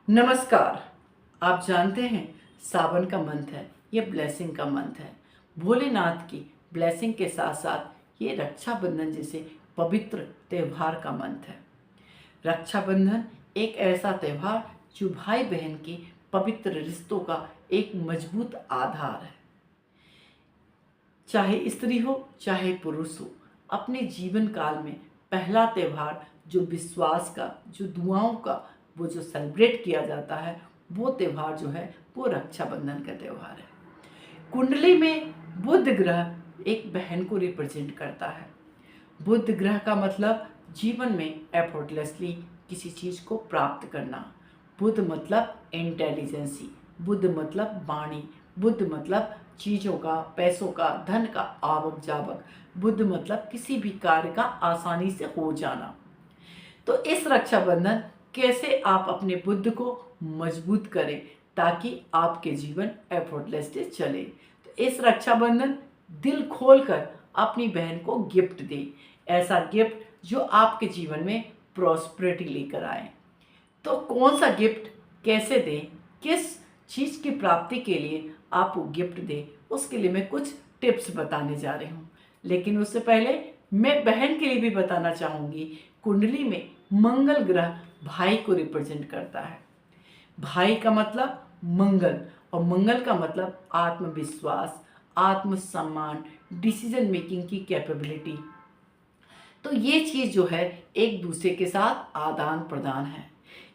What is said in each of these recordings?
नमस्कार। आप जानते हैं सावन का मंथ है, ये ब्लेसिंग का मंथ है। भोलेनाथ की ब्लेसिंग के साथ साथ ये रक्षाबंधन जैसे पवित्र त्यौहार का मंथ है। रक्षाबंधन एक ऐसा त्यौहार जो भाई बहन के पवित्र रिश्तों का एक मजबूत आधार है। चाहे स्त्री हो चाहे पुरुष हो, अपने जीवन काल में पहला त्यौहार जो विश्वास का, जो दुआओं का, वो जो सेलिब्रेट किया जाता है, वो त्यौहार जो है वो रक्षाबंधन का त्यौहार है। कुंडली में बुध ग्रह एक बहन को रिप्रेजेंट करता है। बुध ग्रह का मतलब जीवन में एफर्टलेसली किसी चीज़ को प्राप्त करना। बुध मतलब इंटेलिजेंसी, बुध मतलब वाणी, बुध मतलब चीज़ों का, पैसों का, धन का आवक जावक, बुध मतलब किसी भी कार्य का आसानी से हो जाना। तो इस रक्षाबंधन कैसे आप अपने बुद्ध को मजबूत करें ताकि आपके जीवन एफर्टलेसली चले। तो इस रक्षाबंधन दिल खोलकर अपनी बहन को गिफ्ट दें, ऐसा गिफ्ट जो आपके जीवन में प्रॉस्पेरिटी लेकर आए। तो कौन सा गिफ्ट कैसे दें, किस चीज़ की प्राप्ति के लिए आप वो गिफ्ट दें, उसके लिए मैं कुछ टिप्स बताने जा रही हूँ। लेकिन उससे पहले मैं बहन के लिए भी बताना चाहूँगी। कुंडली में मंगल ग्रह भाई को रिप्रेजेंट करता है। भाई का मतलब मंगल, और मंगल का मतलब आत्मविश्वास, आत्मसम्मान, डिसीजन मेकिंग की कैपेबिलिटी। तो ये चीज़ जो है एक दूसरे के साथ आदान प्रदान है।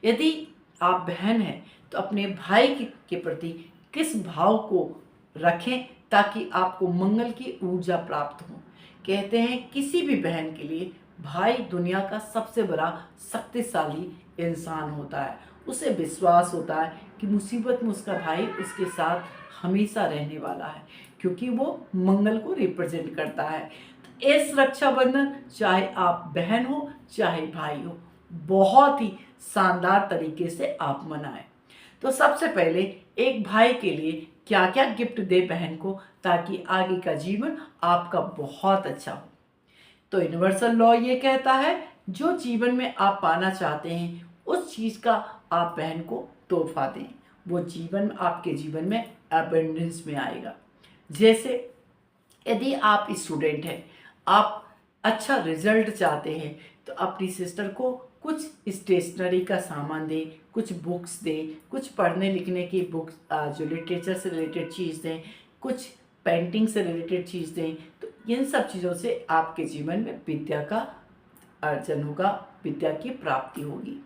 यदि आप बहन हैं तो अपने भाई के प्रति किस भाव को रखें ताकि आपको मंगल की ऊर्जा प्राप्त हो। कहते हैं किसी भी बहन के लिए भाई दुनिया का सबसे बड़ा शक्तिशाली इंसान होता है। उसे विश्वास होता है कि मुसीबत में उसका भाई उसके साथ हमेशा रहने वाला है, क्योंकि वो मंगल को रिप्रेजेंट करता है। इस रक्षाबंधन चाहे आप बहन हो चाहे भाई हो, बहुत ही शानदार तरीके से आप मनाएं। तो सबसे पहले एक भाई के लिए क्या क्या गिफ्ट दे बहन को ताकि आगे का जीवन आपका बहुत अच्छा हो। तो यूनिवर्सल लॉ ये कहता है जो जीवन में आप पाना चाहते हैं उस चीज़ का आप बहन को तोहफा दें, वो जीवन आपके जीवन में अबेंडेंस में आएगा। जैसे यदि आप स्टूडेंट हैं, आप अच्छा रिजल्ट चाहते हैं, तो अपनी सिस्टर को कुछ स्टेशनरी का सामान दें, कुछ बुक्स दें, कुछ पढ़ने लिखने की बुक्स, जो लिटरेचर से रिलेटेड चीज़ दें, कुछ पेंटिंग से रिलेटेड चीज़ दें। तो इन सब चीज़ों से आपके जीवन में विद्या का अर्जन होगा, विद्या की प्राप्ति होगी।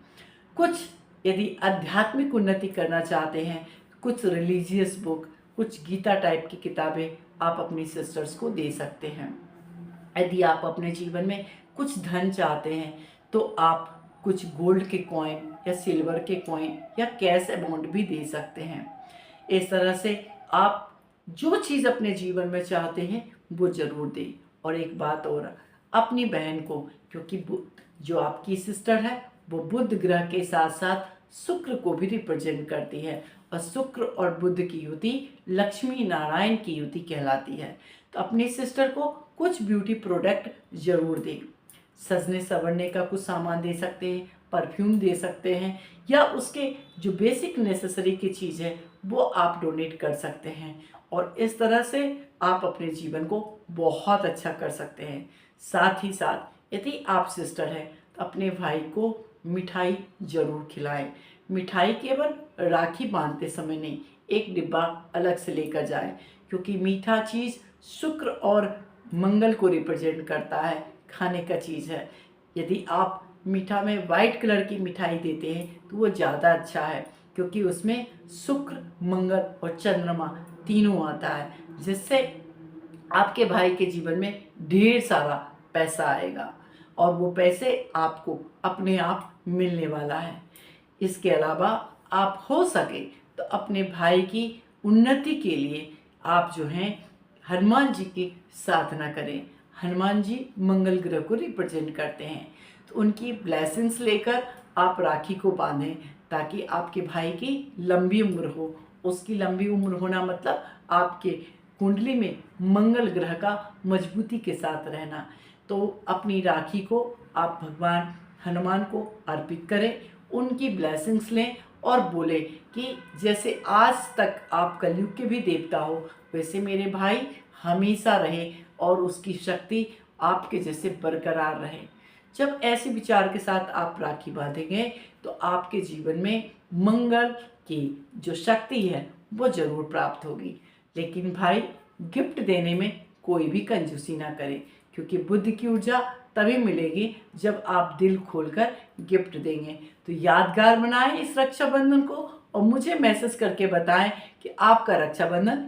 कुछ यदि आध्यात्मिक उन्नति करना चाहते हैं, कुछ रिलीजियस बुक, कुछ गीता टाइप की किताबें आप अपनी सिस्टर्स को दे सकते हैं। यदि आप अपने जीवन में कुछ धन चाहते हैं तो आप कुछ गोल्ड के कॉइन या सिल्वर के कॉइन या कैश अमाउंट भी दे सकते हैं। इस तरह से आप जो चीज़ अपने जीवन में चाहते हैं वो ज़रूर दें। और एक बात और, अपनी बहन को, क्योंकि जो आपकी सिस्टर है वो बुध ग्रह के साथ साथ शुक्र को भी रिप्रेजेंट करती है, और शुक्र और बुध की युति लक्ष्मी नारायण की युति कहलाती है। तो अपनी सिस्टर को कुछ ब्यूटी प्रोडक्ट जरूर दें। सजने संवरने का कुछ सामान दे सकते हैं, परफ्यूम दे सकते हैं, या उसके जो बेसिक नेसेसरी की चीज़ है वो आप डोनेट कर सकते हैं। और इस तरह से आप अपने जीवन को बहुत अच्छा कर सकते हैं। साथ ही साथ यदि आप सिस्टर हैं तो अपने भाई को मिठाई जरूर खिलाएं। मिठाई केवल राखी बांधते समय नहीं, एक डिब्बा अलग से लेकर जाएं, क्योंकि मीठा चीज़ शुक्र और मंगल को रिप्रेजेंट करता है, खाने का चीज़ है। यदि आप मीठा में वाइट कलर की मिठाई देते हैं तो वो ज़्यादा अच्छा है, क्योंकि उसमें शुक्र, मंगल और चंद्रमा तीनों आता है, जिससे आपके भाई के जीवन में ढेर सारा पैसा आएगा और वो पैसे आपको अपने आप मिलने वाला है। इसके अलावा आप हो सके तो अपने भाई की उन्नति के लिए आप जो हैं हनुमान जी की साधना करें। हनुमान जी मंगल ग्रह को रिप्रेजेंट करते हैं, तो उनकी ब्लेसिंग्स लेकर आप राखी को बांधें ताकि आपके भाई की लंबी उम्र हो। उसकी लंबी उम्र होना मतलब आपके कुंडली में मंगल ग्रह का मजबूती के साथ रहना। तो अपनी राखी को आप भगवान हनुमान को अर्पित करें उनकी ब्लेसिंग्स लें और बोले कि जैसे आज तक आप कलयुग के भी देवता हो, वैसे मेरे भाई हमेशा रहे और उसकी शक्ति आपके जैसे बरकरार रहे। जब ऐसे विचार के साथ आप राखी बांधेंगे तो आपके जीवन में मंगल की जो शक्ति है वो जरूर प्राप्त होगी। लेकिन भाई, गिफ्ट देने में कोई भी कंजूसी ना करें, क्योंकि बुद्धि की ऊर्जा तभी मिलेगी जब आप दिल खोलकर गिफ्ट देंगे। तो यादगार बनाएं इस रक्षाबंधन को और मुझे मैसेज करके बताएं कि आपका रक्षाबंधन